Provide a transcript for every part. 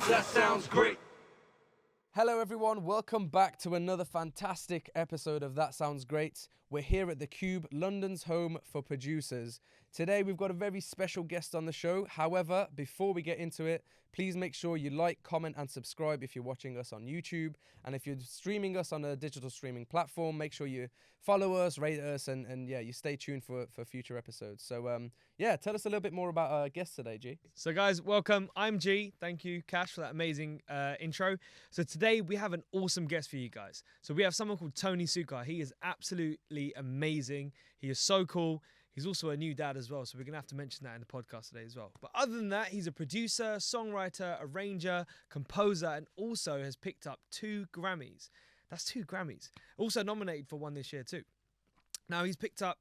That sounds great. Hello everyone, welcome back to another fantastic episode of That Sounds Great. We're here at the Cube, London's home for producers. Today we've got a very special guest on the show. However, before we get into it, please make sure you like, comment and subscribe if you're watching us on YouTube. And if you're streaming us on a digital streaming platform, make sure you follow us, rate us, and you stay tuned for future episodes. So tell us a little bit more about our guest today, G. So guys, welcome. I'm G. Thank you, Khash, for that amazing intro. So today we have an awesome guest for you guys. So we have someone called Tony Succar. He is absolutely amazing. He is so cool. He's also a new dad as well, so we're going to have to mention that in the podcast today as well. But other than that, he's a producer, songwriter, arranger, composer, and also has picked up 2 Grammys. That's 2 Grammys. Also nominated for one this year too. Now he's picked up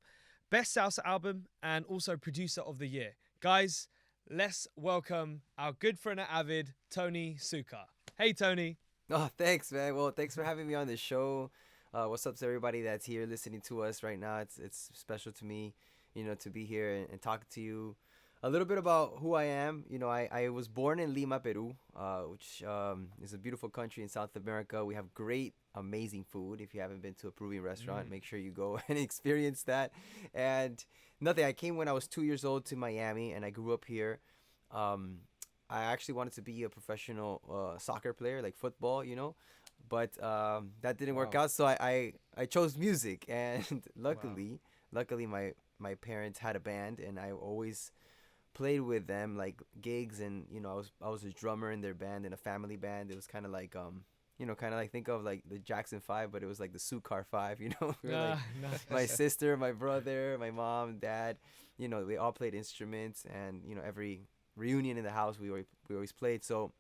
Best Salsa Album and also Producer of the Year. Guys, let's welcome our good friend at Avid, Tony Succar. Hey, Tony. Oh, thanks, man. Well, thanks for having me on the show. What's up to everybody that's here listening to us right now? It's special to me, to be here and talk to you a little bit about who I am. I was born in Lima, Peru, which is a beautiful country in South America. We have great, amazing food. If you haven't been to a Peruvian restaurant, make sure you go and experience that. And I came when I was 2 years old to Miami, and I grew up here. I actually wanted to be a professional soccer player, like football, but that didn't work out. So I chose music, and luckily my parents had a band, and I always played with them, like gigs, and I was a drummer in their band, in a family band. It was kind of like think of like the Jackson 5, but it was like the Succar 5. We were like my sister, my brother, my mom, dad. We all played instruments, and every reunion in the house we always played. So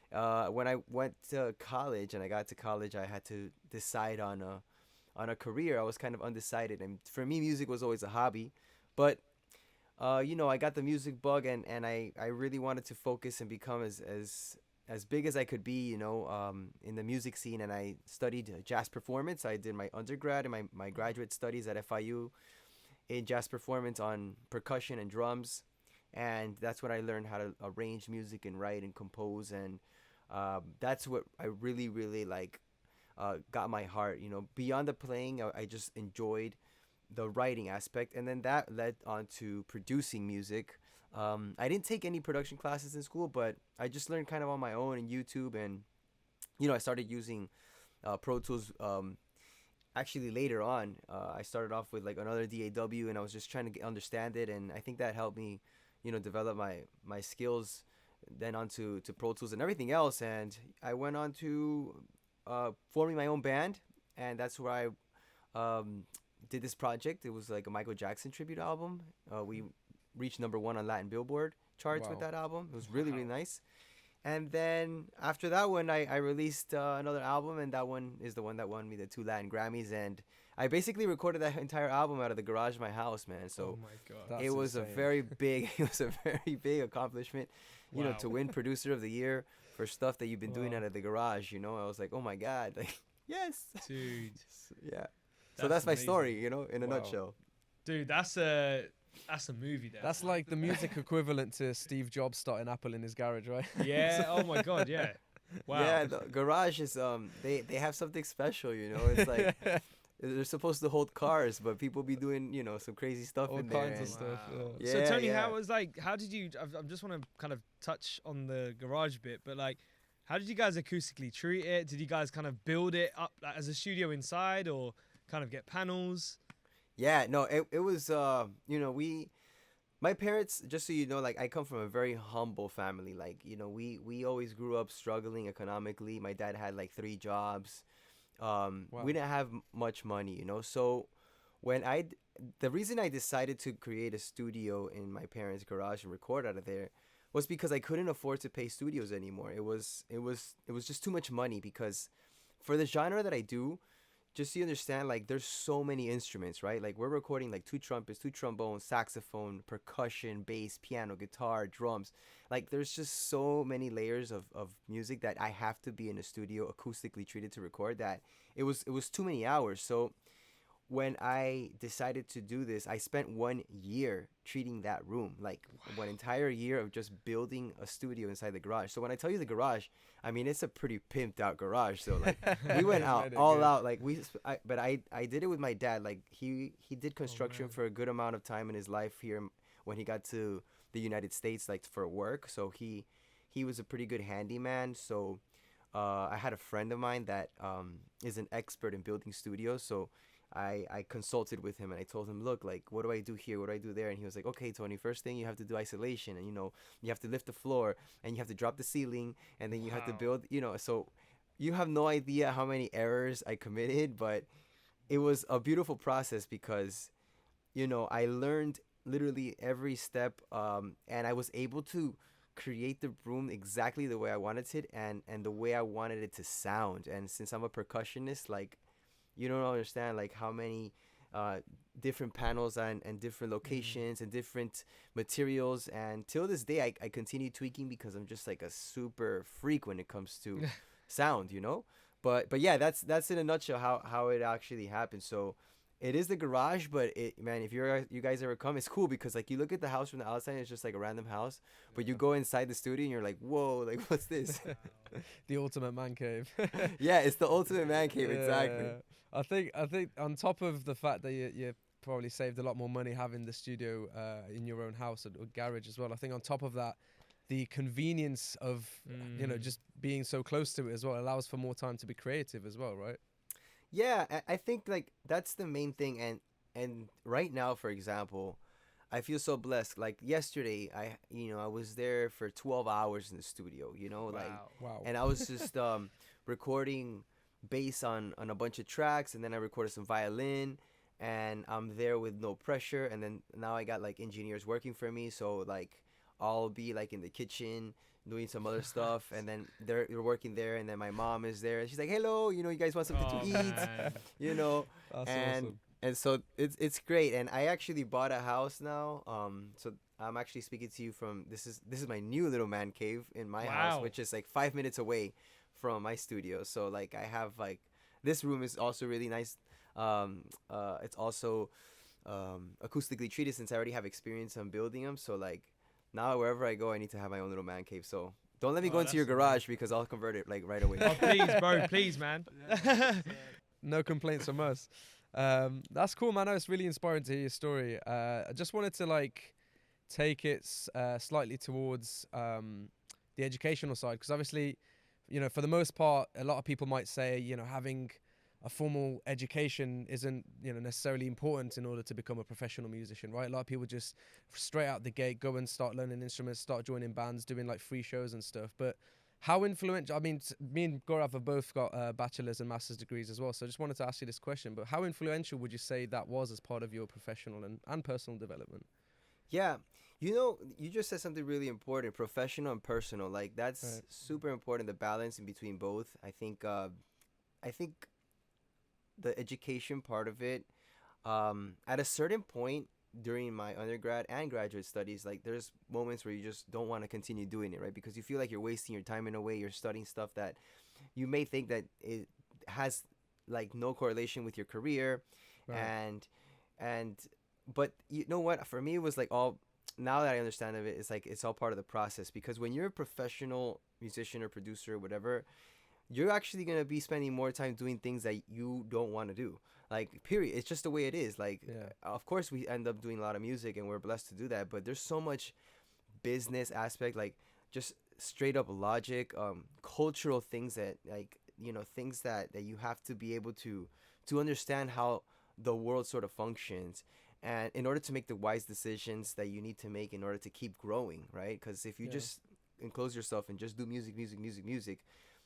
when I went to college and I got to college, I had to decide on a career. I was kind of undecided, and for me music was always a hobby, but I got the music bug, and I really wanted to focus and become as big as I could be, in the music scene. And I studied jazz performance. I did my undergrad and my graduate studies at FIU in jazz performance on percussion and drums. And that's when I learned how to arrange music and write and compose. And that's what I really, really got my heart. Beyond the playing, I just enjoyed the writing aspect. And then that led on to producing music. I didn't take any production classes in school, but I just learned kind of on my own in YouTube. And, I started using Pro Tools. Actually, later on, I started off with like another DAW, and I was just trying to understand it. And I think that helped me develop my skills then onto Pro Tools and everything else. And I went on to forming my own band, and that's where I did this project. It was like a Michael Jackson tribute album. We reached #1 on Latin Billboard charts with that album. It was really, really nice. And then after that one, I released another album, and that one is the one that won me the 2 Latin Grammys. And I basically recorded that entire album out of the garage of my house, man. So Oh my God. it was insane. It was a very big accomplishment, to win Producer of the Year for stuff that you've been doing out of the garage. I was like, oh my God, like, yes, Dude. Yeah. So that's my amazing. story, in a nutshell. Dude, that's a movie there. That's like the music equivalent to Steve Jobs starting Apple in his garage, right? Yeah. Oh my God. Yeah. Wow. Yeah, the garage is they have something special, It's like they're supposed to hold cars, but people be doing some crazy stuff All in there. kinds of stuff. Wow. Yeah. So Tony, yeah. how did you? I just want to kind of touch on the garage bit, but how did you guys acoustically treat it? Did you guys kind of build it up as a studio inside, or kind of get panels? Yeah, no, it was my parents, just so you know, I come from a very humble family. We always grew up struggling economically. My dad had 3 jobs. We didn't have much money, So the reason I decided to create a studio in my parents' garage and record out of there was because I couldn't afford to pay studios anymore. It was just too much money, because for the genre that I do, just so you understand, there's so many instruments, right? We're recording 2 trumpets, 2 trombones, saxophone, percussion, bass, piano, guitar, drums. There's just so many layers of music that I have to be in a studio acoustically treated to record, that it was too many hours. So when I decided to do this, I spent 1 year treating that room, like 1 entire year of just building a studio inside the garage. So when I tell you the garage, I mean it's a pretty pimped out garage. So like we went out all out, like but I did it with my dad. Like he did construction for a good amount of time in his life here when he got to the United States, like for work. So he was a pretty good handyman. So I had a friend of mine that is an expert in building studios. So I consulted with him and I told him, look, like, what do I do here? What do I do there? And he was like, okay, Tony, first thing you have to do isolation, and you have to lift the floor and you have to drop the ceiling, and then you have to build, so you have no idea how many errors I committed, but it was a beautiful process because, I learned literally every step, and I was able to create the room exactly the way I wanted it and the way I wanted it to sound. And since I'm a percussionist, like, you don't understand like how many different panels and different locations and different materials. And till this day, I continue tweaking because I'm just like a super freak when it comes to sound, But yeah, that's in a nutshell how it actually happened. So it is the garage, but man, if you guys ever come, it's cool because like you look at the house from the outside, it's just like a random house, but you go inside the studio and you're like, whoa, like what's this? The ultimate man cave. Yeah, it's the ultimate man cave, exactly. I think on top of the fact that you probably saved a lot more money having the studio in your own house or garage as well, I think on top of that, the convenience of just being so close to it as well allows for more time to be creative as well, right? Yeah, I think like that's the main thing, and right now, for example, I feel so blessed. Like yesterday, I was there for 12 hours in the studio, Wow. and I was just recording bass on a bunch of tracks, and then I recorded some violin, and I'm there with no pressure, and then now I got like engineers working for me, so like I'll be like in the kitchen doing some other stuff, and then they're working there, and then my mom is there, and she's like, hello, you guys want something to eat, That's and awesome. and so it's great. And I actually bought a house now, so I'm actually speaking to you from this is my new little man cave in my house, which is like 5 minutes away from my studio. So like I have like this room is also really nice. It's also acoustically treated since I already have experience on building them, so like now wherever I go, I need to have my own little man cave. So don't let me go into your garage because I'll convert it like right away. Oh, please, bro, please, man. No complaints from us. That's cool, man. It's really inspiring to hear your story. I just wanted to like take it slightly towards the educational side, because obviously, for the most part, a lot of people might say, having a formal education isn't, necessarily important in order to become a professional musician, right? A lot of people just straight out the gate go and start learning instruments, start joining bands, doing like free shows and stuff. But how influential, I mean, me and Gaurav have both got bachelor's and master's degrees as well. So I just wanted to ask you this question, but how influential would you say that was as part of your professional and personal development? Yeah, you just said something really important, professional and personal. Like that's Right. super important, the balance in between both. I think the education part of it, at a certain point during my undergrad and graduate studies, like there's moments where you just don't want to continue doing it, right? Because you feel like you're wasting your time in a way. You're studying stuff that you may think that it has like no correlation with your career. Right. But you know what? For me, it was like all, now that I understand of it, it's like it's all part of the process, because when you're a professional musician or producer or whatever, you're actually going to be spending more time doing things that you don't want to do. Like, period. It's just the way it is. Like, Yeah. of course, we end up doing a lot of music and we're blessed to do that. But there's so much business aspect, like just straight up logic, cultural things that, like, things that you have to be able to understand how the world sort of functions. And in order to make the wise decisions that you need to make in order to keep growing, right? Because if you just enclose yourself and just do music,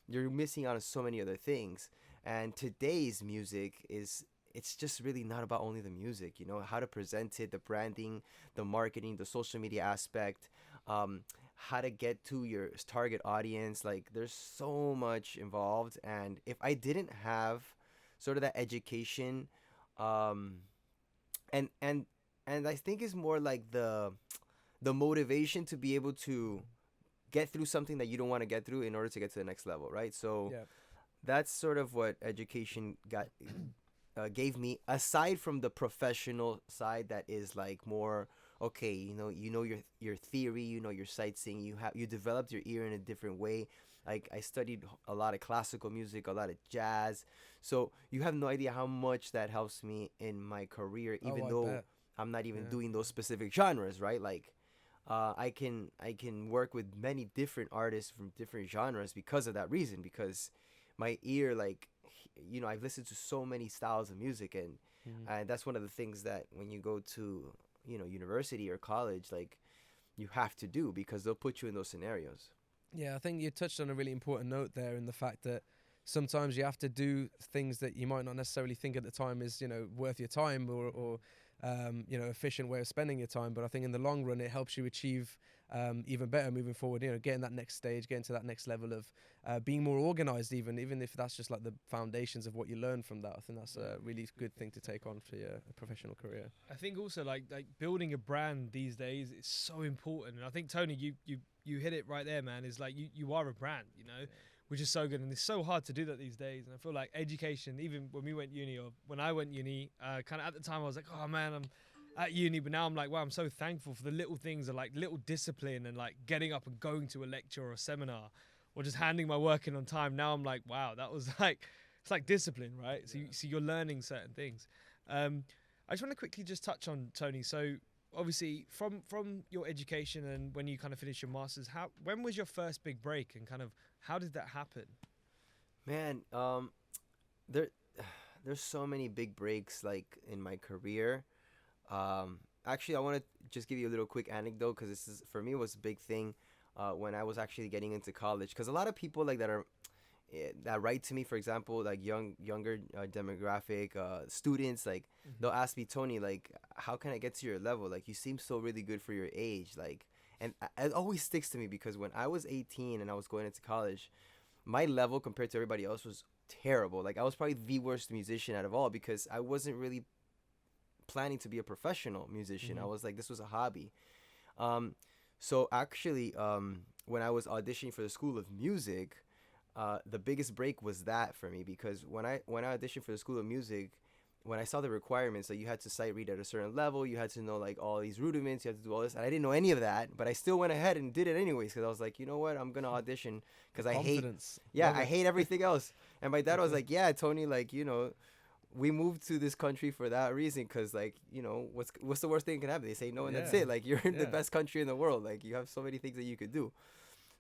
you're missing out on so many other things. And today's music it's just really not about only the music, how to present it, the branding, the marketing, the social media aspect, how to get to your target audience. Like there's so much involved. And if I didn't have sort of that education, and I think it's more like the motivation to be able to get through something that you don't want to get through in order to get to the next level, right? So Yeah. that's sort of what education gave me, aside from the professional side that is like more okay, you know your theory, you know your sightseeing, you developed your ear in a different way. Like I studied a lot of classical music, a lot of jazz, so you have no idea how much that helps me in my career, even I though bet. I'm not even Yeah. doing those specific genres, right? Like I can work with many different artists from different genres because of that reason. Because my ear, like, I've listened to so many styles of music, and Mhm. that's one of the things that when you go to university or college, like you have to do because they'll put you in those scenarios. Yeah, I think you touched on a really important note there in the fact that sometimes you have to do things that you might not necessarily think at the time is, worth your time or efficient way of spending your time. But I think in the long run, it helps you achieve even better moving forward, getting that next stage, getting to that next level of being more organized, even if that's just like the foundations of what you learn from that. I think that's a really good thing to take on for your professional career. I think also like building a brand these days is so important, and I think Tony, you hit it right there, man. Is like you are a brand, which is so good, and it's so hard to do that these days. And I feel like education, even when we went uni or when I went uni, kind of at the time I was like, oh man, I'm at uni, but now I'm like, wow, I'm so thankful for the little things, and like little discipline, and like getting up and going to a lecture or a seminar, or just handing my work in on time. Now I'm like, wow, that was like, it's like discipline, right? Yeah. So you're learning certain things. I just want to quickly just touch on Tony. So obviously from your education and when you kind of finished your masters, when was your first big break, and kind of how did that happen? Man, there there's so many big breaks like in my career. Actually, I want to just give you a little quick anecdote because this is for me was a big thing when I was actually getting into college. Because a lot of people like that write to me, for example, like younger demographic students, like they'll ask me, Tony, like, how can I get to your level? Like, you seem so really good for your age, like, and it always sticks to me because when I was 18 and I was going into college, my level compared to everybody else was terrible. Like, I was probably the worst musician out of all because I wasn't really planning to be a professional musician. I was like, this was a hobby. So actually, when I was auditioning for the School of Music, the biggest break was that for me because when I auditioned for the School of Music, when I saw the requirements that you had to sight read at a certain level, you had to know like all these rudiments, you had to do all this, and I didn't know any of that, but I still went ahead and did it anyways because I was like, you know what, I'm gonna audition because I hate, Confidence. yeah, Love I it. hate everything else. And my dad was like, yeah, Tony, like, we moved to this country for that reason because like, what's the worst thing that can happen? They say no, and that's Yeah. it. Like, you're in the Yeah. best country in the world. Like, you have so many things that you could do.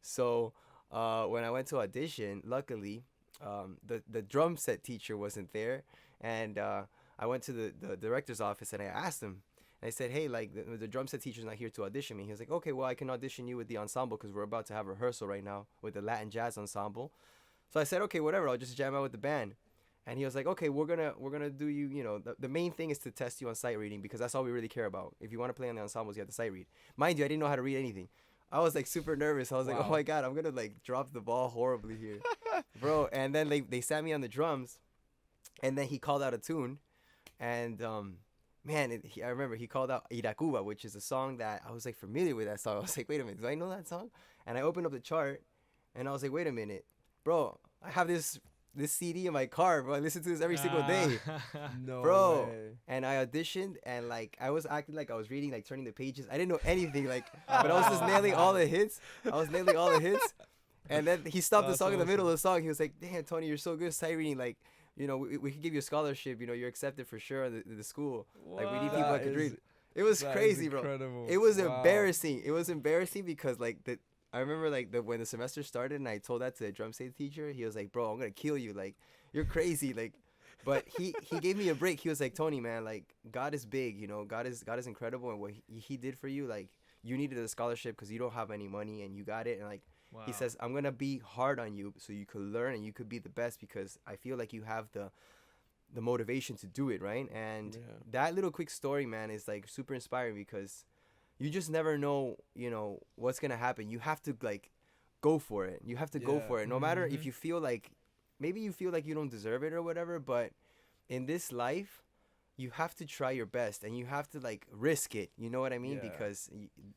So when I went to audition, luckily, the drum set teacher wasn't there, and I went to the director's office and I asked him. And I said, hey, like the drum set teacher's not here to audition me. He was like, okay, well I can audition you with the ensemble because we're about to have rehearsal right now with the Latin jazz ensemble. So I said, okay, whatever, I'll just jam out with the band. And he was like, okay, we're gonna do you. The main thing is to test you on sight reading because that's all we really care about. If you want to play on the ensembles, you have to sight read. Mind you, I didn't know how to read anything. I was like super nervous. I was like, Wow. oh my God, I'm gonna like drop the ball horribly here, bro. And then they sat me on the drums, and then he called out a tune, and man, I remember he called out Iracuba, which is a song that I was like familiar with that song. I was like, wait a minute, do I know that song? And I opened up the chart, and I was like, wait a minute, bro, I have this CD in my car, bro. I listen to this every single day. No Bro, way. and I auditioned, and like I was acting like I was reading, like turning the pages. I didn't know anything, like, but I was just nailing all the hits. And then he stopped the That's song in the middle awesome. of the song. He was like, "Damn, Tony, you're so good at sight reading. Like, we could give you a scholarship. You're accepted for sure in the school. Like, we need people that could read." It was crazy, bro. Incredible. It was Wow. embarrassing. It was embarrassing because like I remember like when the semester started and I told that to the drum set teacher. He was like, "Bro, I'm gonna kill you. Like, you're crazy. Like." But he gave me a break. He was like, Tony, man, like God is big, God is incredible, and what he did for you, like you needed a scholarship because you don't have any money and you got it, and like Wow. he says, I'm gonna be hard on you so you could learn and you could be the best because I feel like you have the motivation to do it, right? And Yeah. that little quick story, man, is like super inspiring because you just never know, what's gonna happen. You have to like go for it. You have to go Yeah. for it, no matter if Mhm. you feel like maybe you feel like you don't deserve it or whatever, but in this life you have to try your best and you have to like risk it, you know what I mean? Yeah. Because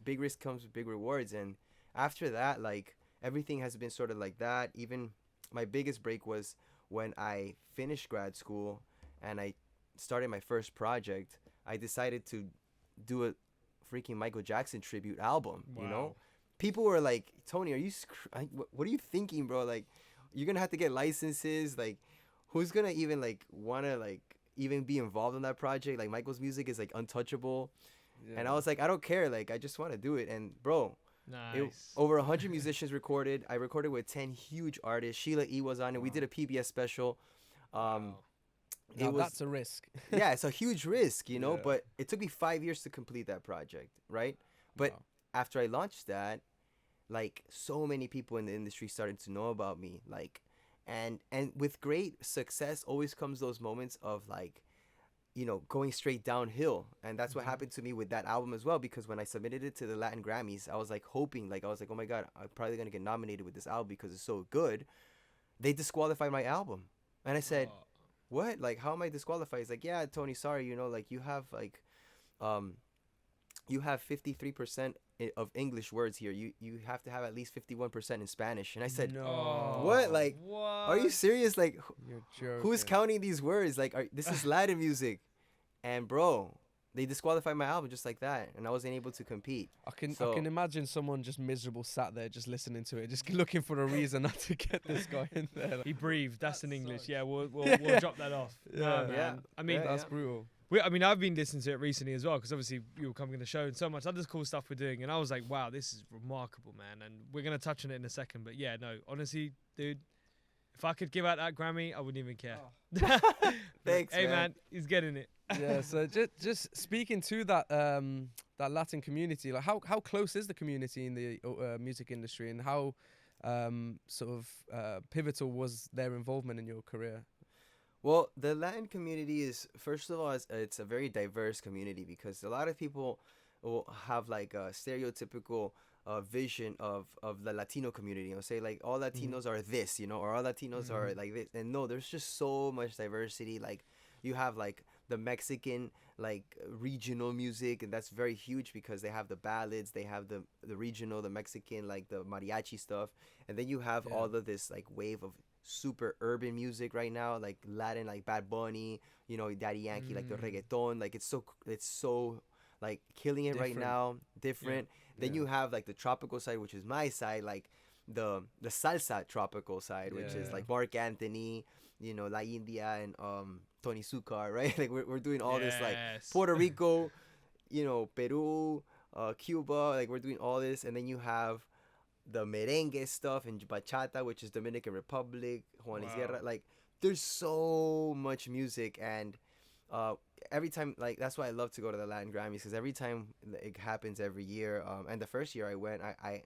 big risk comes with big rewards, and after that, like everything has been sort of like that. Even my biggest break was when I finished grad school and I started my first project, I decided to do a freaking Michael Jackson tribute album. You know, Wow. people were like, Tony, are you? What are you thinking, bro? Like, you're gonna have to get licenses. Like, who's gonna even like wanna like even be involved in that project? Like, Michael's music is like untouchable. Yeah. And I was like, I don't care. Like, I just want to do it. And bro, Nice. over 100 musicians recorded. I recorded with 10 huge artists. Sheila E was on it. We did a PBS special. Wow. Now It was that's a risk. yeah, it's a huge risk, you know. Yeah. But it took me 5 years to complete that project, right? But Wow. after I launched that, like so many people in the industry started to know about me, like, and with great success always comes those moments of like, you know, going straight downhill. And that's what happened to me with that album as well, because when I submitted it to the Latin Grammys, I was like hoping, like I was like, oh my god, I'm probably gonna get nominated with this album because it's so good. They disqualified my album, and I said, Oh. what? Like, how am I disqualified? He's like, yeah, Tony, sorry, you know, like you have like, you have 53% of English words here. You have to have at least 51% in Spanish. And I said, No. what? Like, What? are you serious? Like, You're joking. who's counting these words? Like, this is Latin music, and bro, they disqualified my album just like that, and I wasn't able to compete. I can So- imagine someone just miserable sat there just listening to it, just looking for a reason not to get this guy in there. He breathed. That's in English. sucks. Yeah, we'll Yeah. drop that off. Yeah. Nah, man. Yeah. I mean, Yeah. That's brutal. I mean, I've been listening to it recently as well because obviously you were coming on the show and so much other cool stuff we're doing, and I was like, wow, this is remarkable, man. And we're gonna touch on it in a second, but yeah, no, honestly, dude, if I could give out that Grammy, I wouldn't even care. Thanks, Hey, man. he's getting it. Yeah. So just speaking to that that Latin community, like how close is the community in the music industry, and how sort of pivotal was their involvement in your career? Well, the Latin community is, first of all, it's a very diverse community, because a lot of people will have like a stereotypical vision of the Latino community. You know, say like all Latinos are this, you know, or all Latinos are like this. And no, there's just so much diversity. Like, you have like the Mexican like regional music, and that's very huge because they have the ballads, they have the regional, the Mexican, like the mariachi stuff, and then you have Yeah. all of this like wave of super urban music right now, like Latin, like Bad Bunny, you know, Daddy Yankee, like the reggaeton, like it's so like killing it right Different. now, different. Then Yeah. you have like the tropical side, which is my side, like the salsa tropical side, which is Yeah. like Mark Anthony, you know, La India, and Tony Succar, right? Like we're doing all this, like Yes. Puerto Rico, you know, Peru, Cuba, like we're doing all this. And then you have the merengue stuff and bachata, which is Dominican Republic, Juan Wow. Guerra. Like, there's so much music, and every time, like, that's why I love to go to the Latin Grammys, because every time it happens every year. And the first year I went, I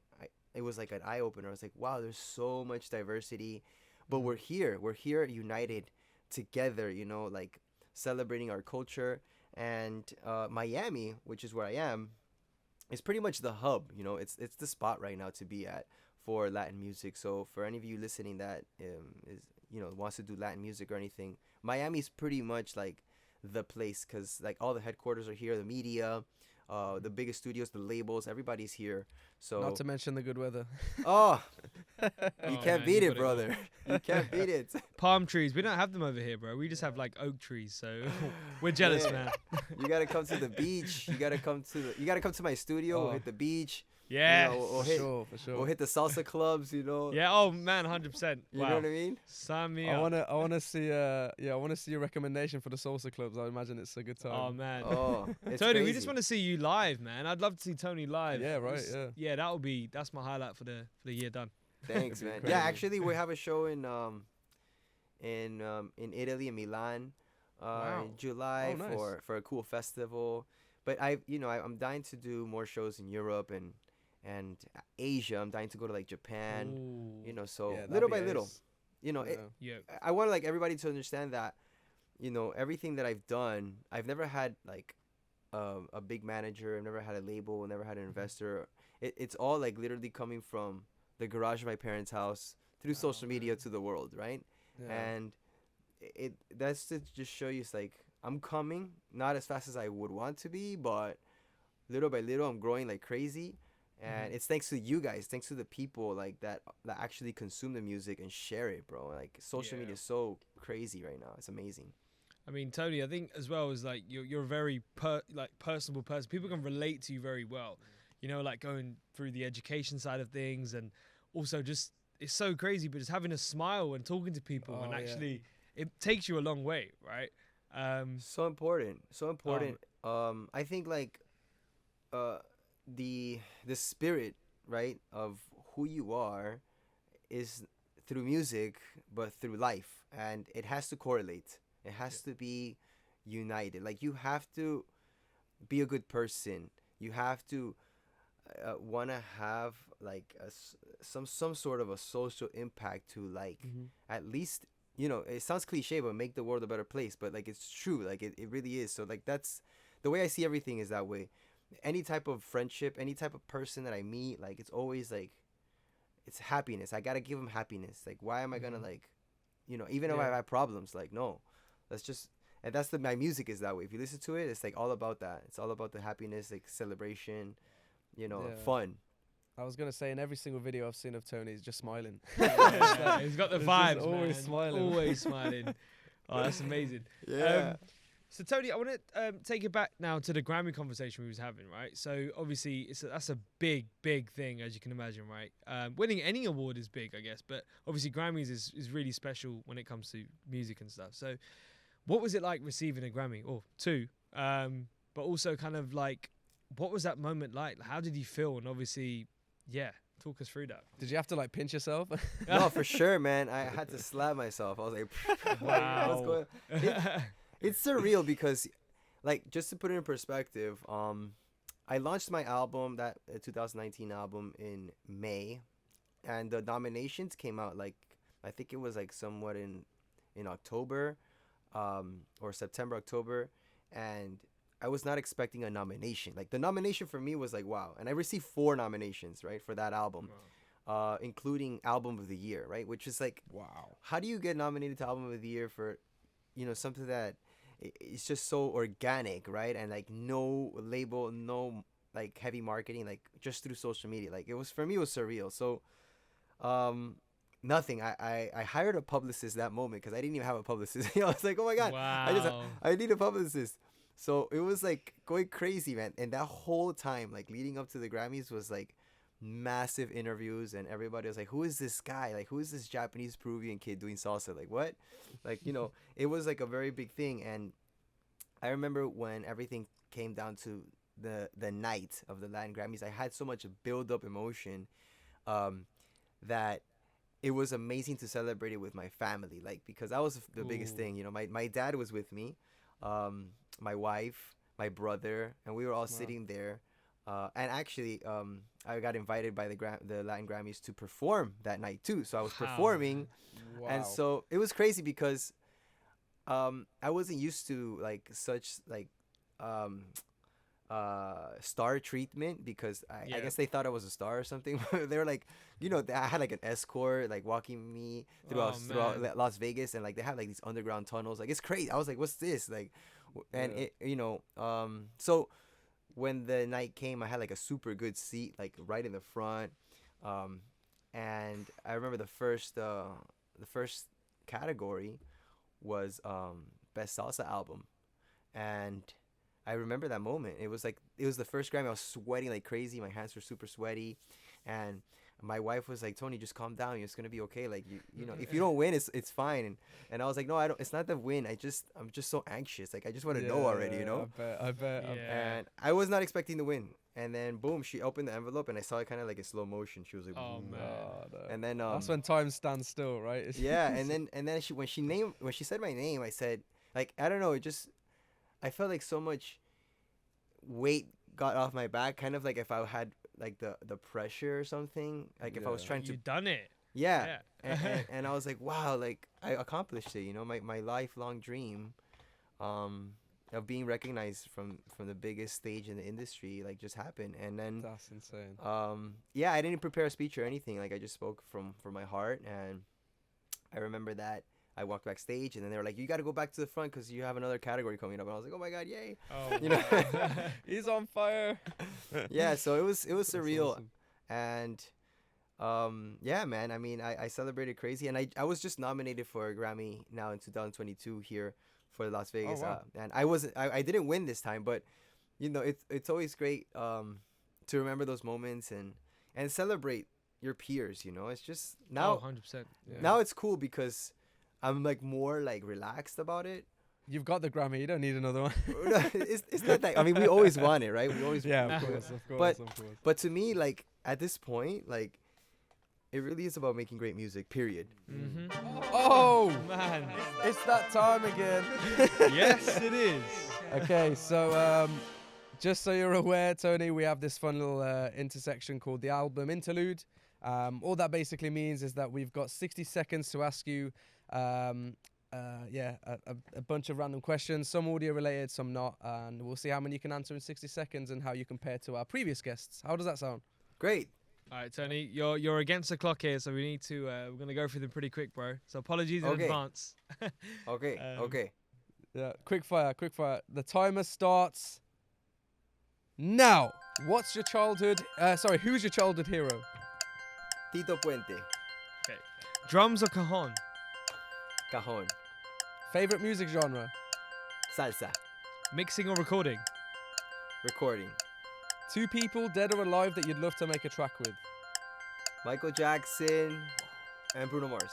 it was like an eye opener. I was like, wow, there's so much diversity, but we're here united together, you know, like celebrating our culture. And Miami, which is where I am, is pretty much the hub, you know. It's the spot right now to be at for Latin music. So for any of you listening that is, you know, wants to do Latin music or anything, Miami's pretty much like the place, because like all the headquarters are here, the media, the biggest studios, the labels, everybody's here. So Not to mention the good weather. oh, you Oh, can't man, beat you it, gotta go. brother. You can't beat it. Palm trees. We don't have them over here, bro. We just have like oak trees, so we're jealous, Yeah. man. You gotta come to the beach. You gotta come to my studio. We'll Oh. hit the beach. Yeah. we'll For hit- sure, for sure. We'll hit the salsa clubs. You know. Yeah. Oh man, 100%. You Wow. know what I mean? Sign me I up. wanna see I wanna see a recommendation for the salsa clubs. I imagine it's a good time. Oh man. Oh, it's Tony, we crazy. just want to see you live, man. I'd love to see Tony live. Yeah, right, Just- yeah. That's my highlight for the year done. Thanks, That'd man. be Yeah, crazy. actually, we have a show in Italy, in Milan, Wow. in July Oh, nice. for a cool festival. But I'm dying to do more shows in Europe and Asia. I'm dying to go to like Japan. Ooh. You know, so Yeah, that'd little be by little, ace. you know, Yeah. Yeah. I want like everybody to understand that, you know, everything that I've done, I've never had like a big manager. I've never had a label. Never had an investor. It's all like literally coming from the garage of my parents' house through social media to the world, right? Yeah. And that's to just show you, it's like I'm coming, not as fast as I would want to be, but little by little I'm growing like crazy. And it's thanks to you guys, thanks to the people like that actually consume the music and share it, bro. Like social Yeah. media is so crazy right now. It's amazing. I mean, Tony, I think as well as like you're a very personable person. People can relate to you very well. You know, like going through the education side of things, and also just it's so crazy, but just having a smile and talking to people, and actually it takes you a long way, right? So important, so important. I think like the spirit, right, of who you are is through music, but through life, and it has to correlate. It has to be united. Like you have to be a good person. You have to want to have like some sort of a social impact to like at least, you know, it sounds cliche, but make the world a better place. But like it's true. Like it really is. So like that's the way I see everything is that way. Any type of friendship, any type of person that I meet, like it's always like it's happiness. I gotta give them happiness. Like why am I gonna like, you know, even if I have problems, like no, let's just. And that's my music is that way. If you listen to it, it's like all about that. It's all about the happiness, like celebration, you know, fun. I was gonna say in every single video I've seen of Tony, he's just smiling. He's got the vibes, always man. smiling. Always smiling. Oh, that's amazing. Yeah. So Tony, I want to take it back now to the Grammy conversation we was having, right? So obviously that's a big thing, as you can imagine, right? Winning any award is big, I guess, but obviously Grammys is really special when it comes to music and stuff. So what was it like receiving a Grammy or two? But also kind of like, what was that moment like? How did you feel? And obviously, talk us through that. Did you have to like pinch yourself? No, for sure, man. I had to slap myself. I was like, wow. What's going on? It's surreal because, like, just to put it in perspective, I launched my album, that 2019 album, in May, and the nominations came out like I think it was like somewhat in October, or September, October, and I was not expecting a nomination. Like the nomination for me was like wow, and I received 4 nominations, right, for that album, including Album of the Year, right, which is like wow. How do you get nominated to Album of the Year for, you know, something that it's just so organic, right? And like no label, no like heavy marketing, like just through social media. Like it was, for me, it was surreal. So nothing. I hired a publicist that moment because I didn't even have a publicist. I was like, oh my god, wow. I need a publicist. So it was like going crazy, man. And that whole time, like leading up to the Grammys, was like massive interviews, and everybody was like, who is this guy? Like, who is this Japanese Peruvian kid doing salsa? Like, what? Like, you know, it was like a very big thing. And I remember when everything came down to the night of the Latin Grammys, I had so much build up emotion that it was amazing to celebrate it with my family. Like, because that was the biggest thing. You know, my dad was with me, my wife, my brother, and we were all sitting there. And actually, I got invited by the Latin Grammys to perform that night too. So I was performing, and so it was crazy because I wasn't used to like such like star treatment, because I guess they thought I was a star or something. They were like, you know, I had like an escort like walking me throughout Las Vegas, and like they had like these underground tunnels. Like it's crazy. I was like, what's this? Like, and it, you know, so when the night came, I had like a super good seat, like right in the front. And I remember the first category was best salsa album, and I remember that moment. It was the first Grammy. I was sweating like crazy. My hands were super sweaty, and my wife was like, "Tony, just calm down. It's gonna be okay. Like you know, if you don't win, it's fine." And I was like, "No, I don't. It's not the win. I'm just so anxious. Like I just want to know already. You know." I bet. And I was not expecting to win. And then boom, she opened the envelope, and I saw it kind of like in slow motion. She was like, "Oh man!" No. And then that's when time stands still, right? Yeah. And then when she said my name, I said, like, I don't know. I felt like so much weight got off my back, kind of like if I had like the pressure or something, like if I was trying to. You done it. Yeah. And I was like, wow, like I accomplished it, you know, my lifelong dream of being recognized from the biggest stage in the industry, like just happened. And then that's insane. Yeah, I didn't prepare a speech or anything. Like I just spoke from my heart. And I remember that I walked backstage, and then they were like, "You got to go back to the front because you have another category coming up." And I was like, "Oh my god, yay!" Oh, you know, he's on fire. Yeah, so it was surreal, awesome. And yeah, man. I mean, I celebrated crazy, and I was just nominated for a Grammy now in 2022 here for Las Vegas. wow. And I didn't win this time, but you know, it's always great to remember those moments and celebrate your peers. You know, it's just now 100%. Yeah. now it's cool because I'm like more like relaxed about it. You've got the Grammy. You don't need another one. It's not that. I mean, we always want it, right? We always Yeah, of course, of course, But- of course. But to me, like at this point, like it really is about making great music. Period. Mm-hmm. Oh, Man. it's that time again. Yes, it is. Okay, so just so you're aware, Tony, we have this fun little intersection called the album interlude. All that basically means is that we've got 60 seconds to ask you, a bunch of random questions, some audio related, some not, and we'll see how many you can answer in 60 seconds and how you compare to our previous guests. How does that sound? Great. All right, Tony, you're against the clock here, so we need to. We're gonna go through them pretty quick, bro. So apologies in Okay. advance. Okay. Okay. Yeah, quick fire, quick fire. The timer starts now. What's your childhood? Who's your childhood hero? Tito Puente. Drums or cajon? Cajon. Favorite music genre? Salsa. Mixing or recording? Recording. 2 people, dead or alive, that you'd love to make a track with. Michael Jackson and Bruno Mars.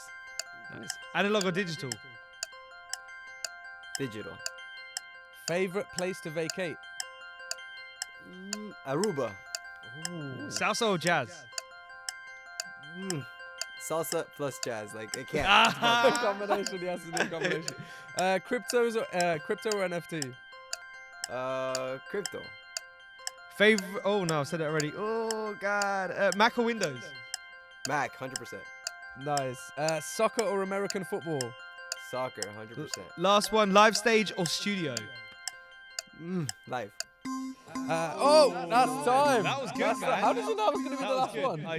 Nice. Analog or digital? Digital. Favorite place to vacate? Aruba. Salsa or jazz? Salsa plus jazz. Like it can't. The combination, yes, the combination. Crypto or NFT? Crypto. Favorite? Oh no, I said it already. Oh god. Mac or Windows? Mac. 100%. Nice. Soccer or American football? Soccer. 100%. Last one. Live stage or studio? Live. That's time. That was good, That's man. How did you know I was going to be the last one? I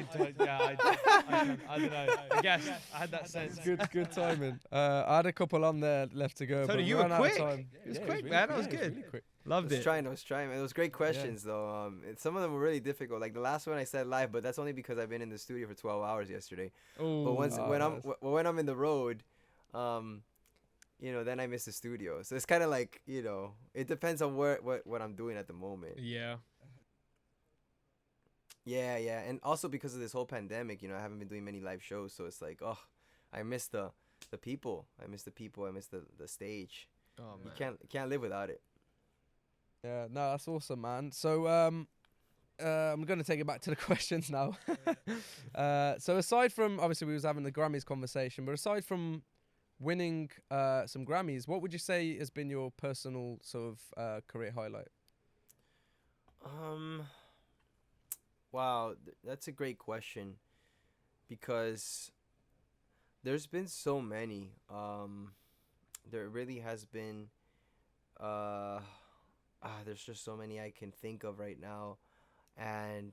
don't know. I guess I had that sense. Good timing. I had a couple on there left to go. Tony, but you we were ran out of quick. time. It was Yeah, quick, really man. That was yeah, it good. really quick. Loved I it. was trying. It was great questions though. Some of them were really difficult. Like the last one I said live, but that's only because I've been in the studio for 12 hours yesterday. But when I'm in the road, you know, then I miss the studio. So it's kind of like, you know, it depends on what I'm doing at the moment. Yeah. Yeah, and also because of this whole pandemic, you know, I haven't been doing many live shows, so it's like, oh, I miss the people. I miss the people. I miss the stage. Oh You man. can't live without it. Yeah, no, that's awesome, man. So I'm going to take it back to the questions now. So aside from, obviously we was having the Grammys conversation, but aside from winning some Grammys, what would you say has been your personal sort of career highlight? Wow, that's a great question because there's been so many. There really has been. There's just so many I can think of right now, and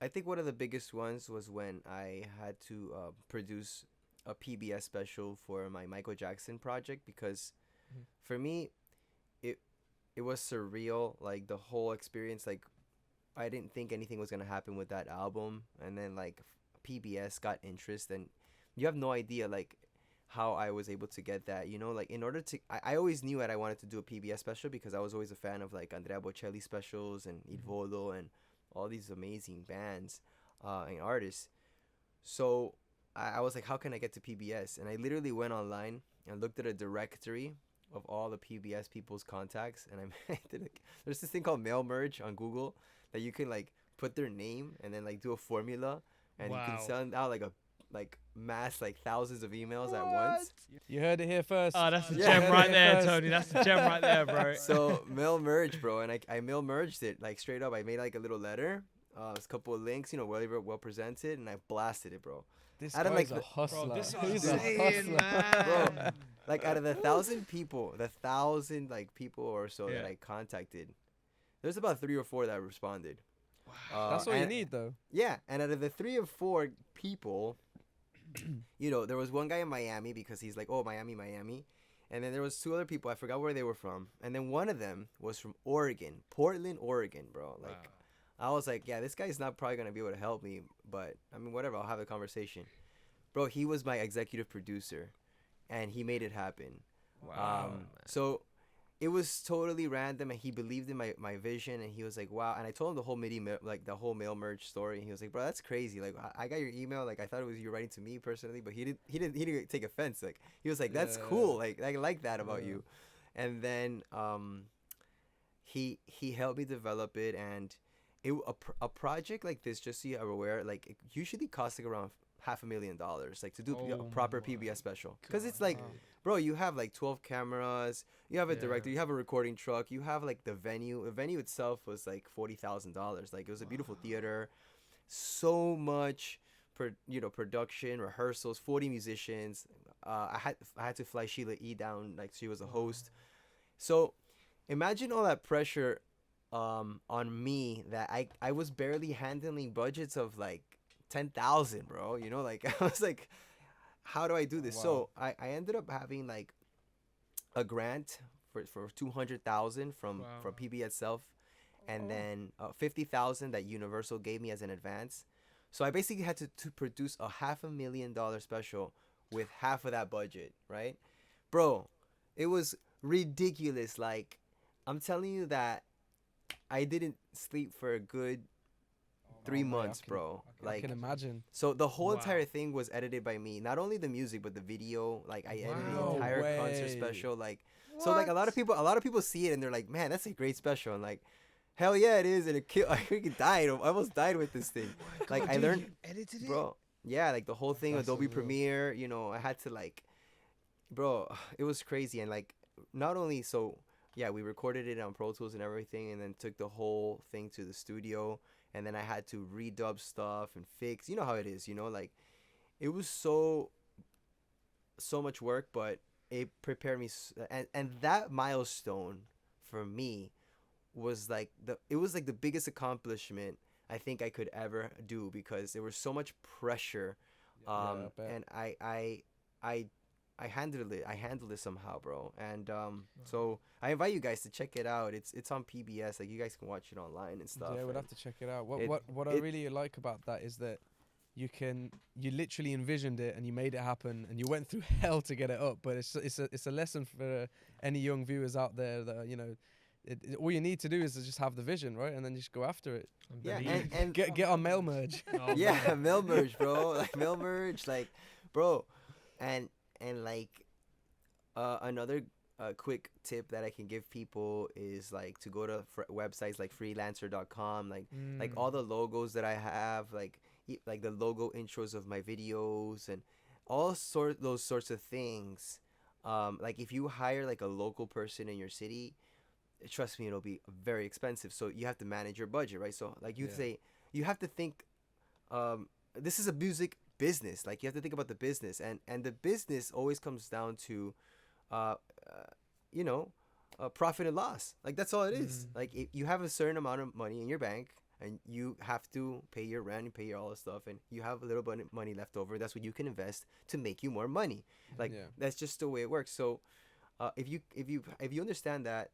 I think one of the biggest ones was when I had to produce a PBS special for my Michael Jackson project because for me, it was surreal. Like the whole experience, like I didn't think anything was gonna happen with that album, and then like PBS got interest, and you have no idea like how I was able to get that. You know, like in order to, I always knew that I wanted to do a PBS special because I was always a fan of like Andrea Bocelli specials and Il Volo and all these amazing bands and artists. So I was like, how can I get to PBS? And I literally went online and looked at a directory of all the PBS people's contacts, and there's this thing called mail merge on Google that you can like put their name and then like do a formula, and you can send out like mass like thousands of emails at once. You heard it here first. Oh, that's a Yeah. gem right there, Tony. That's a gem right there, bro. So mail merge, bro, and I mail merged it like straight up. I made like a little letter, a couple of links, you know, well presented, and I blasted it, bro. This I don't guy's like a hustler. Bro, this He's is a insane, hustler. man. Like out of the 1,000 people, like people or so that I contacted, there's about 3 or 4 that responded. That's all you need, though. Yeah, and out of the 3 or 4 people, you know, there was one guy in Miami because he's like, oh, Miami. And then there was 2 other people. I forgot where they were from. And then one of them was from Oregon, Portland, Oregon, bro. Like, I was like, yeah, this guy's not probably going to be able to help me. But, I mean, whatever. I'll have a conversation. Bro, he was my executive producer. And he made it happen. Wow. So it was totally random, and he believed in my vision, and he was like, wow. And I told him the whole like the whole mail merge story, and he was like, bro, that's crazy. Like, I got your email, like I thought it was you writing to me personally, but he didn't take offense. Like, he was like, that's cool. Like, I like that about you. And then he helped me develop it, and a project like this, just so you are aware, like it usually costs like around $500,000, like to do a proper PBS special, because it's like, bro, you have like 12 cameras, you have a director, you have a recording truck, you have like the venue itself was like $40,000. Like, it was a beautiful theater, so much production, rehearsals, 40 musicians. I had to fly Sheila E down, like she was a host. So imagine all that pressure on me, that I was barely handling budgets of like 10,000, bro. Like, I was like, how do I do this? So I ended up having like a grant for 200,000 from PB itself, and then 50,000 that Universal gave me as an advance. So I basically had to produce a $500,000 special with half of that budget, right? Bro, it was ridiculous. Like, I'm telling you that I didn't sleep for a good 3 months, bro. I can imagine. So the whole entire thing was edited by me. Not only the music, but the video. Like, I edited the entire concert special. Like, so like a lot of people see it and they're like, man, that's a great special. And like, hell yeah, it is. And I freaking died. I almost died with this thing. Like, I learned, you edited it? bro. Yeah, like the whole thing, Adobe Premiere. I had to like, bro, it was crazy. And like, not only so, yeah, we recorded it on Pro Tools and everything, and then took the whole thing to the studio. And then I had to redub stuff and fix. You know how it is, like, it was so much work, but it prepared me. And that milestone for me was like the biggest accomplishment I think I could ever do, because there was so much pressure. And I handled it somehow, bro. And so I invite you guys to check it out. It's on PBS. Like, you guys can watch it online and stuff. Yeah, we'd have to check it out. What I really like about that is that you literally envisioned it and you made it happen, and you went through hell to get it up. But it's a lesson for any young viewers out there that all you need to do is to just have the vision, right, and then just go after it. Yeah, and get on mail merge. Yeah, mail merge, bro. Like, mail merge, like, bro, and like another quick tip that I can give people is like to go to websites like freelancer.com, like all the logos that I have, like the logo intros of my videos and all those sorts of things. Like, if you hire like a local person in your city, trust me, it'll be very expensive. So you have to manage your budget, right? So like you have to think, this is a music business. Like, you have to think about the business, and the business always comes down to profit and loss. Like, that's all it is. Like, if you have a certain amount of money in your bank, and you have to pay your rent and pay all the stuff, and you have a little bit of money left over, that's what you can invest to make you more money. Like, that's just the way it works. So if you understand that,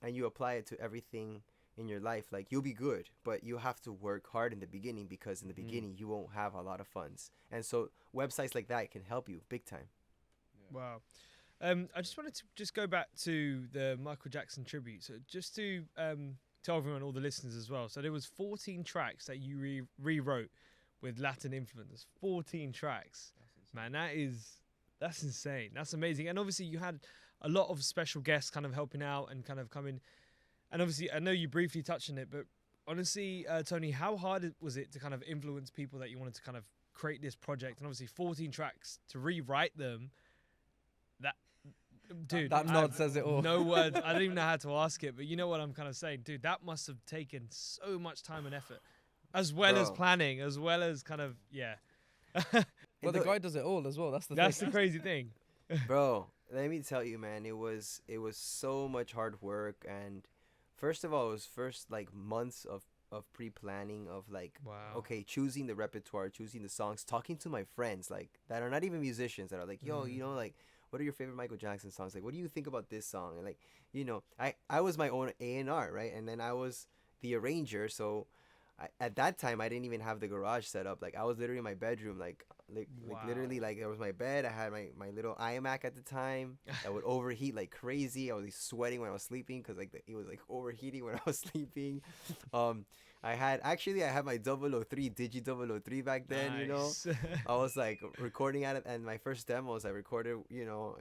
and you apply it to everything in your life, like, you'll be good. But you have to work hard in the beginning, because in the beginning you won't have a lot of funds. And so websites like that can help you big time. Wow. I just wanted to go back to the Michael Jackson tribute. So just to tell everyone, all the listeners as well. So there was 14 tracks that you rewrote with Latin influence. 14 tracks. Man, that's insane. That's amazing. And obviously you had a lot of special guests kind of helping out and kind of coming. And obviously, I know you briefly touched on it, but honestly, Tony, how hard was it to kind of influence people that you wanted to kind of create this project? And obviously 14 tracks, to rewrite them, that nod says it all. No words. I don't even know how to ask it, but you know what I'm kind of saying. Dude, that must have taken so much time and effort, as well as planning, as well as kind of, yeah. Well, the guy does it all as well. That's the crazy thing. Bro, let me tell you, man, it was so much hard work. And first of all, it was like months of pre-planning, of like, okay, choosing the repertoire, choosing the songs, talking to my friends like that are not even musicians, that are like, yo, like, what are your favorite Michael Jackson songs? Like, what do you think about this song? And like, I was my own A&R, right? And then I was the arranger, so at that time I didn't even have the garage set up. Like I was literally in my bedroom, like literally, like there was my bed. I had my little iMac at the time that would overheat like crazy. I was like, sweating when I was sleeping because like it was like overheating when I was sleeping. I had my 003 Digi 003 back then. You know, Nice. I was like recording at it, and my first demos I recorded. You know,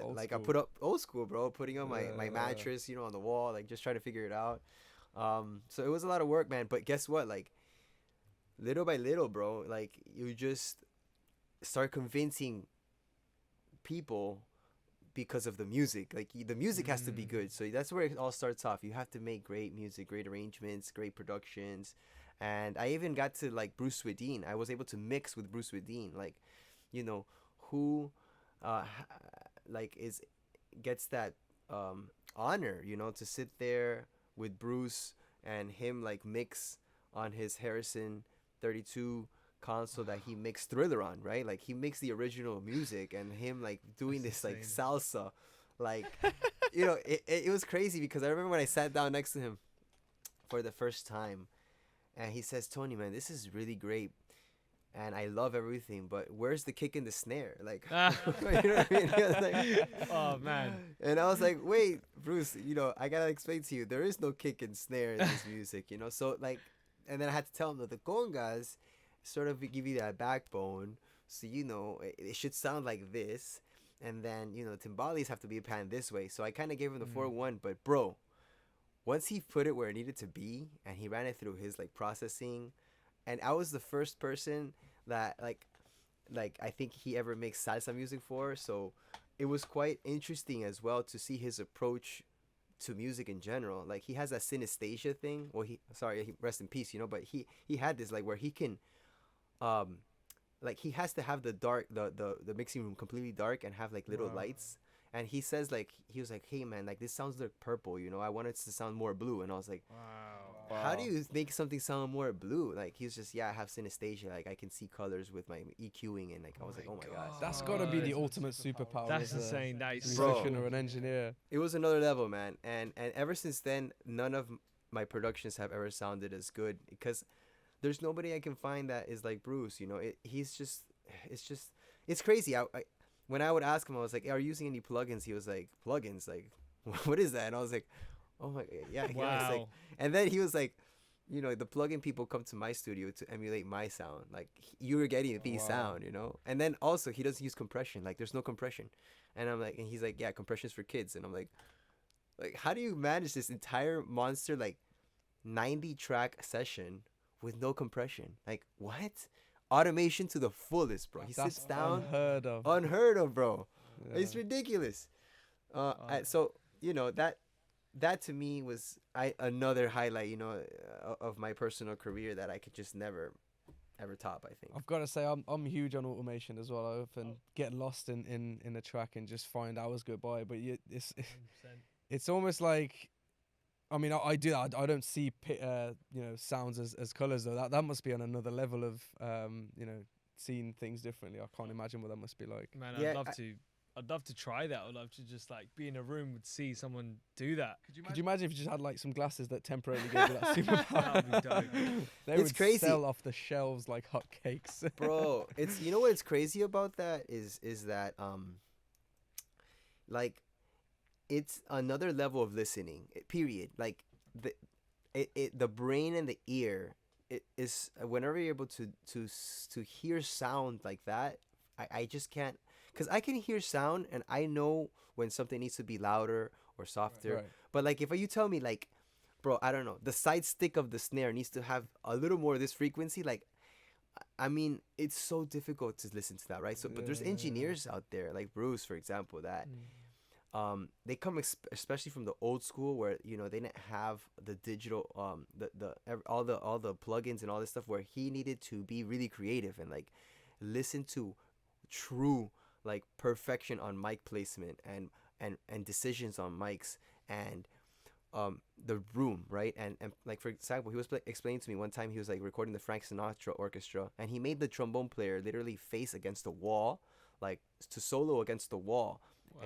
Old like school. I put up old school, bro, putting on my Yeah. mattress, you know, on the wall, like just trying to figure it out. So it was a lot of work, man. But guess what? Like little by little, bro, like you just start convincing people because of the music. Like the music has to be good. So that's where it all starts off. You have to make great music, great arrangements, great productions. And I even got to like Bruce Swedeen. I was able to mix with Bruce Swedeen, like, you know, who like is gets that honor, you know, to sit there with Bruce and him like mix on his Harrison 32 console that he mixed Thriller on, right? Like he mixed the original music and him like doing That's this like insane. salsa, like you know, it was crazy because I remember when I sat down next to him for the first time, and he says, "Tony, man, this is really great, and I love everything, but where's the kick and the snare?" Like, you know what I mean? He was like, Oh man. and I was like, "Wait, Bruce, you know, I gotta explain to you, there is no kick and snare in this music, you know." So like, and then I had to tell him that the congas sort of give you that backbone, so you know it should sound like this, and then you know timbales have to be panned this way. So I kind of gave him the 4-1, but bro, once he put it where it needed to be and he ran it through his like processing, and I was the first person that like I think he ever makes salsa music for, so it was quite interesting as well to see his approach to music in general. Like he has that synesthesia thing. Well, he rest in peace, you know, but he had this like where he can like he has to have the dark the mixing room completely dark and have like little Wow. lights. And he says like he was like, "Hey man, like this sounds like purple, you know, I want it to sound more blue." And I was like, Wow. how do you make something sound more blue? Like he was just, yeah, I have synesthesia, like I can see colors with my EQing, and like I was like, oh my god. That's got to be the God. ultimate superpower. That's as a insane. That is Bro. musician or an engineer. It was another level, man. And ever since then, none of my productions have ever sounded as good because there's nobody I can find that is like Bruce, you know. It's crazy. I when I would ask him, I was like, "Are you using any plugins?" He was like, "Plugins? Like, what is that?" And I was like, "Oh my god, yeah." Yeah. It's like, Wow. and then he was like, "You know, the plugin people come to my studio to emulate my sound. Like, you were getting the sound, you know." And then also, he doesn't use compression. Like, there's no compression. And I'm like, and he's like, "Yeah, compression's for kids." And I'm like, how do you manage this entire monster like 90 track session with no compression? Like, what? Automation to the fullest, bro. He That's sits down. unheard of. Bro. Yeah. It's ridiculous. So you know that to me was another highlight, you know, of my personal career that I could just never ever top. I think. I've got to say, I'm huge on automation as well. I often get lost in a track and just find hours go by. But it's almost like, I mean, I do that. I don't see you know, sounds as colors though. That must be on another level of you know, seeing things differently. I can't imagine what that must be like. Man, Yeah, I'd love to try that. I'd love to just like be in a room and see someone do that. Could you imagine if you just had like some glasses that temporarily gave you that superpower? That would be dope. They It's would crazy. sell off the shelves like hotcakes. Bro, it's, you know what's crazy about that is that like it's another level of listening. Period. Like the brain and the ear, it is, whenever you're able to hear sound like that, I just can't, because I can hear sound and I know when something needs to be louder or softer. Right. But like if you tell me like, bro, I don't know, the side stick of the snare needs to have a little more of this frequency, like, I mean, it's so difficult to listen to that, right? So, but there's Yeah. engineers out there, like Bruce, for example, that they come especially from the old school where, you know, they didn't have the digital, all the plugins and all this stuff, where he needed to be really creative and like listen to true like perfection on mic placement and decisions on mics and the room, right? And like, for example, he was explaining to me one time, he was like recording the Frank Sinatra orchestra, and he made the trombone player literally face against the wall, like to solo against the wall. Wow.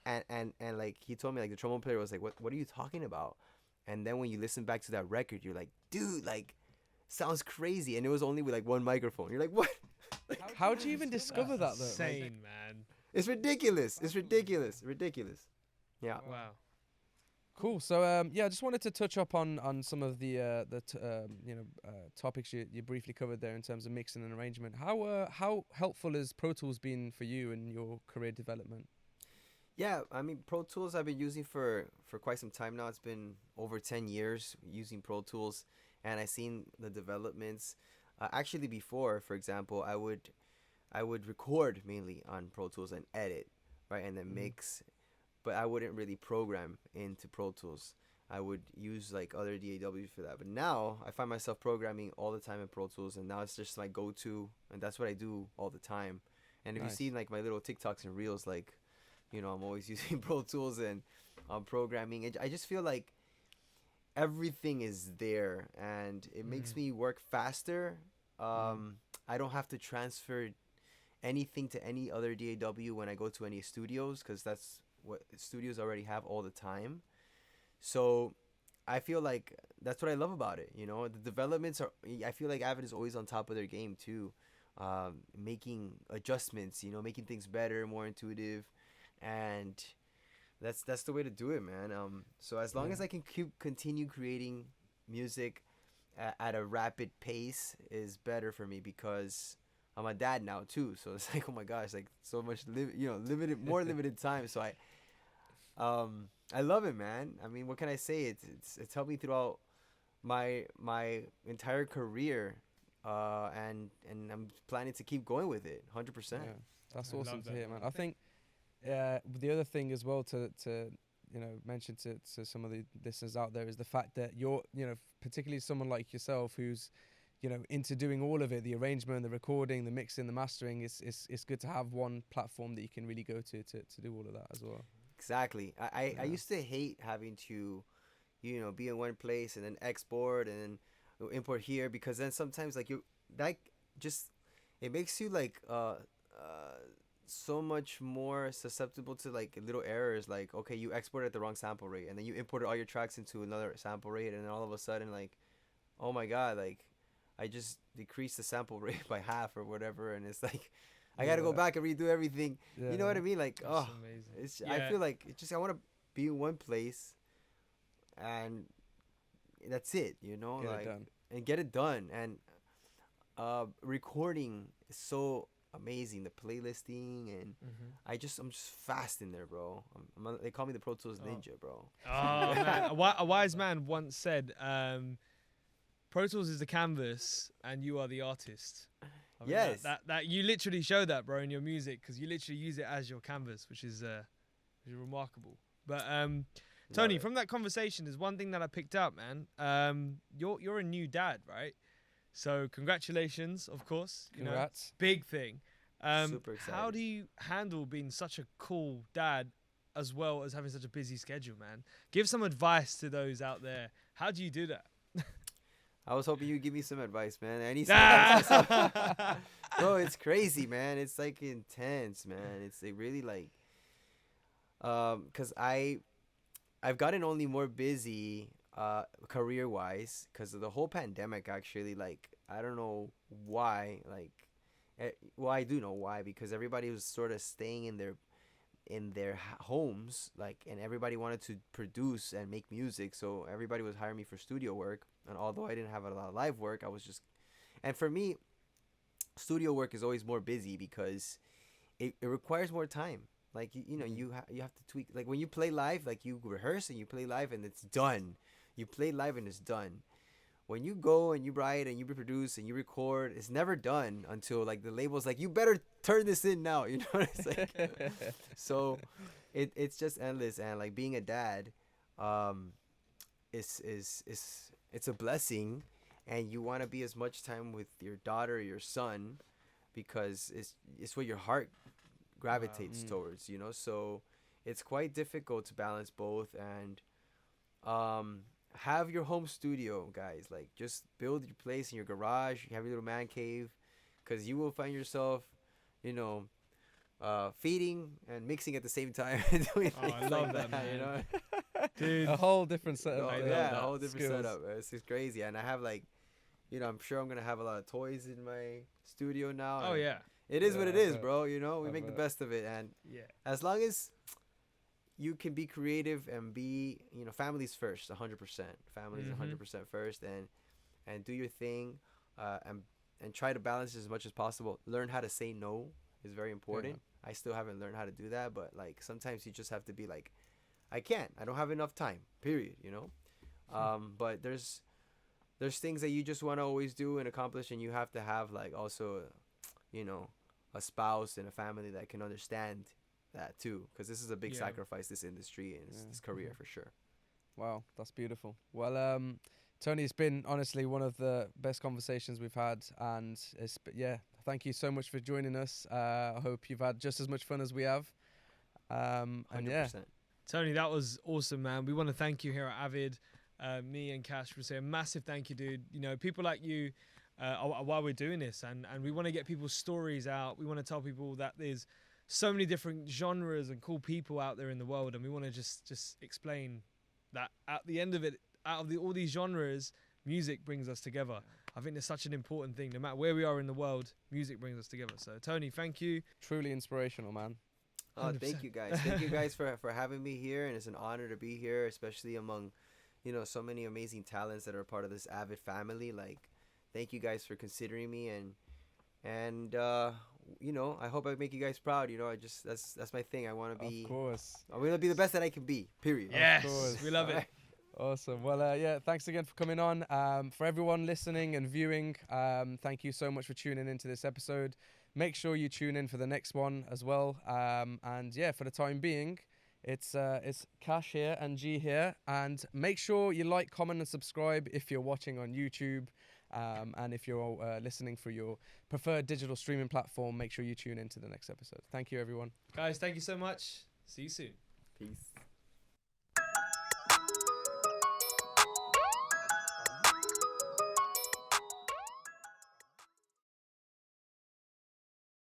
And like he told me, like, the trombone player was like, what are you talking about? And then when you listen back to that record, you're like, dude, like sounds crazy, and it was only with like one microphone. You're like, what? How do you even discover that though? Insane, man. It's ridiculous. It's ridiculous. Ridiculous. Yeah. Wow. Cool. So yeah, I just wanted to touch up on some of the topics you briefly covered there in terms of mixing and arrangement. How helpful has Pro Tools been for you in your career development? Yeah, I mean, Pro Tools I've been using for quite some time now. It's been over 10 years using Pro Tools, and I've seen the developments. Actually, before, for example, I would record mainly on Pro Tools and edit, right, and then mix, but I wouldn't really program into Pro Tools. I would use like other DAWs for that. But now I find myself programming all the time in Pro Tools, and now it's just my go-to, and that's what I do all the time. And if you see like my little TikToks and Reels, like, you know, I'm always using Pro Tools and programming. I just feel like everything is there, and it makes me work faster. I don't have to transfer anything to any other DAW when I go to any studios, because that's what studios already have all the time. So I feel like that's what I love about it. You know, the developments are, I feel like Avid is always on top of their game too, making adjustments, you know, making things better, more intuitive, and that's the way to do it, man. So as long as I can continue creating music at a rapid pace is better for me, because I'm a dad now too. So it's like, oh my gosh, like so much more limited time. So I love it, man. I mean, what can I say? It's helped me throughout my entire career, and I'm planning to keep going with it 100%. Yeah, that's awesome to hear, man. I think the other thing as well to mention to some of the listeners out there is the fact that you're, particularly someone like yourself who's, into doing all of it, the arrangement, the recording, the mixing, the mastering. It's good to have one platform that you can really go to do all of that as well. Exactly. I used to hate having to, be in one place and then export and then import here, because then sometimes like it makes you like so much more susceptible to like little errors. Like, okay, you exported at the wrong sample rate, and then you imported all your tracks into another sample rate, and then all of a sudden, like, oh my god, like I just decreased the sample rate by half or whatever, and it's like I gotta go back and redo everything. You know what I mean? Like, That's amazing. I feel like it's just, I want to be in one place and that's it, get it done. And recording is so amazing, the playlisting, and I'm just fast in there, bro. They call me the Pro Tools ninja, bro. Oh man, a wise man once said, Pro Tools is the canvas and you are the artist. I mean, yes, that you literally show that, bro, in your music, because you literally use it as your canvas, which is remarkable. But Tony, from that conversation, there's one thing that I picked up, man. You're a new dad, right? So congratulations, of course. Congrats. Big thing. Super excited. How do you handle being such a cool dad as well as having such a busy schedule, man? Give some advice to those out there. How do you do that? I was hoping you'd give me some advice, man. I need some advice. Bro, it's crazy, man. It's like intense, man. It's like really like, cause I've gotten only more busy, career wise, cause of the whole pandemic. Actually, like, I don't know why. Like, well, I do know why, because everybody was sort of staying in their homes, like, and everybody wanted to produce and make music, so everybody was hiring me for studio work. And although I didn't have a lot of live work, I was just, and for me, studio work is always more busy because it requires more time. Like, you have to tweak. Like, when you play live, like, you rehearse and you play live and it's done. You play live and it's done. When you go and you write and you reproduce and you record, it's never done until like the label's like, you better turn this in now. You know what it's like? So it's just endless. And like being a dad, it's a blessing, and you want to be as much time with your daughter or your son, because it's what your heart gravitates towards, so it's quite difficult to balance both. And have your home studio, guys. Like, just build your place in your garage, you have your little man cave, because you will find yourself feeding and mixing at the same time. Doing I love that, man. Dude, a whole different setup. A whole different setup. It's just crazy. And I have like I'm sure I'm gonna have a lot of toys in my studio now. Oh and yeah. it is what Yeah, it I is, bet. bro. We I make the bet. best of it, and Yeah. as long as you can be creative and be, families first, 100%. Families, Mhm. 100% first, and do your thing, and try to balance as much as possible. Learn how to say no is very important. I still haven't learned how to do that, but like sometimes you just have to be like, I can't. I don't have enough time. Period. But there's things that you just want to always do and accomplish, and you have to have like also, a spouse and a family that can understand that too, because this is a big Yeah. sacrifice, this industry and this career for sure. Wow, that's beautiful. Well, Tony, it's been honestly one of the best conversations we've had, and thank you so much for joining us. I hope you've had just as much fun as we have. And 100%. Tony, that was awesome, man. We want to thank you here at Avid. Me and Khash would say a massive thank you, dude. People like you are why we're doing this, and we want to get people's stories out. We want to tell people that there's so many different genres and cool people out there in the world, and we want to just explain that at the end of it, out of all these genres, music brings us together. I think it's such an important thing. No matter where we are in the world, music brings us together. So, Tony, thank you. truly inspirational, man. Oh, 100%. thank you guys. Thank you guys for having me here, and it's an honor to be here, especially among, so many amazing talents that are a part of this Avid family. Like, thank you guys for considering me, and I hope I make you guys proud. That's my thing. I want to be. Of course. I want to be the best that I can be. Period. Yes, course. we love it. Alright. Awesome. Well, thanks again for coming on. For everyone listening and viewing, thank you so much for tuning into this episode. Make sure you tune in for the next one as well. For the time being, it's Khash here and G here. And make sure you like, comment, and subscribe if you're watching on YouTube. And if you're listening through your preferred digital streaming platform, make sure you tune in to the next episode. Thank you, everyone. Guys, thank you so much. See you soon. Peace.